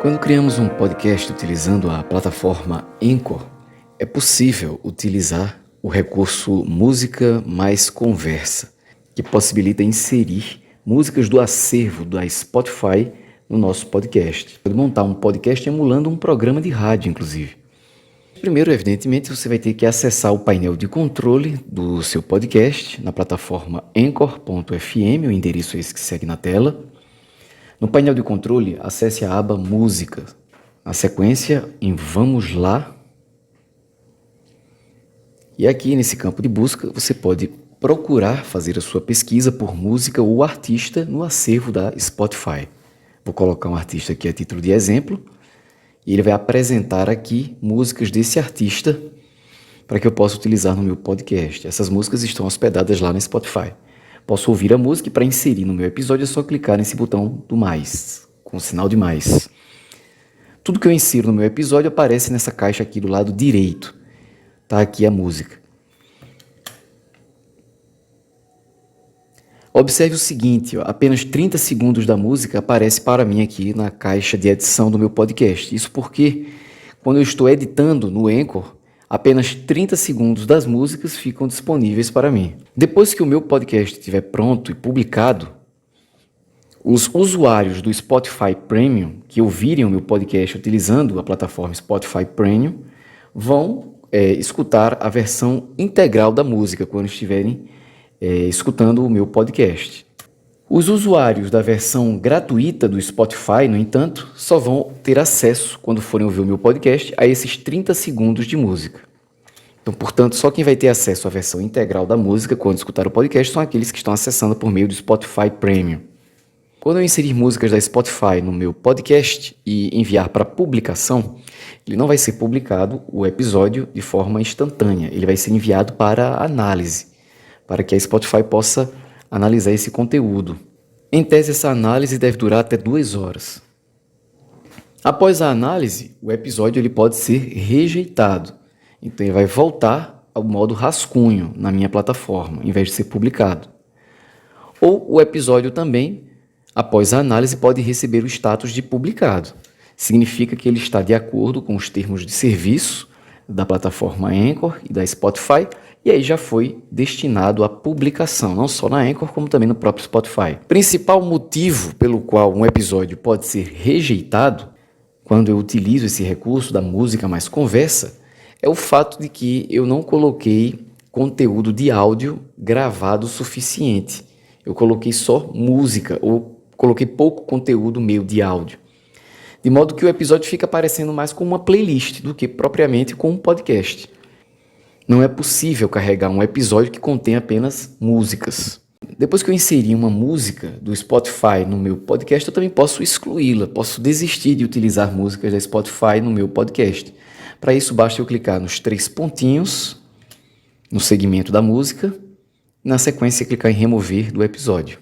Quando criamos um podcast utilizando a plataforma Anchor, é possível utilizar o recurso Música mais Conversa, que possibilita inserir músicas do acervo da Spotify no nosso podcast. Pode montar um podcast emulando um programa de rádio, inclusive. Primeiro, evidentemente, você vai ter que acessar o painel de controle do seu podcast na plataforma Anchor.fm, o endereço é esse que segue na tela. No painel de controle, acesse a aba Música. Na sequência, em Vamos Lá. E aqui nesse campo de busca, você pode procurar fazer a sua pesquisa por música ou artista no acervo da Spotify. Vou colocar um artista aqui a título de exemplo. E ele vai apresentar aqui músicas desse artista para que eu possa utilizar no meu podcast. Essas músicas estão hospedadas lá no Spotify. Posso ouvir a música e para inserir no meu episódio é só clicar nesse botão do mais, com o sinal de mais. Tudo que eu insiro no meu episódio aparece nessa caixa aqui do lado direito. Tá aqui a música. Observe o seguinte, apenas 30 segundos da música aparece para mim aqui na caixa de edição do meu podcast. Isso porque quando eu estou editando no Anchor, apenas 30 segundos das músicas ficam disponíveis para mim. Depois que o meu podcast estiver pronto e publicado, os usuários do Spotify Premium que ouvirem o meu podcast utilizando a plataforma Spotify Premium vão escutar a versão integral da música quando estiverem escutando o meu podcast. Os usuários da versão gratuita do Spotify, no entanto, só vão ter acesso, quando forem ouvir o meu podcast, a esses 30 segundos de música. Então, portanto, só quem vai ter acesso à versão integral da música quando escutar o podcast são aqueles que estão acessando por meio do Spotify Premium. Quando eu inserir músicas da Spotify no meu podcast e enviar para publicação, ele não vai ser publicado o episódio de forma instantânea, ele vai ser enviado para análise, para que a Spotify possa analisar esse conteúdo. Em tese, essa análise deve durar até 2 horas. Após a análise, o episódio ele pode ser rejeitado. Então, ele vai voltar ao modo rascunho na minha plataforma, em vez de ser publicado. Ou o episódio também, após a análise, pode receber o status de publicado. Significa que ele está de acordo com os termos de serviço da plataforma Anchor e da Spotify, e aí já foi destinado à publicação, não só na Anchor, como também no próprio Spotify. O principal motivo pelo qual um episódio pode ser rejeitado, quando eu utilizo esse recurso da música mais conversa, é o fato de que eu não coloquei conteúdo de áudio gravado o suficiente. Eu coloquei só música, ou coloquei pouco conteúdo meu de áudio. De modo que o episódio fica parecendo mais como uma playlist do que propriamente com um podcast. Não é possível carregar um episódio que contém apenas músicas. Depois que eu inseri uma música do Spotify no meu podcast, eu também posso excluí-la, posso desistir de utilizar músicas da Spotify no meu podcast. Para isso, basta eu clicar nos 3 pontinhos no segmento da música e, na sequência, clicar em remover do episódio.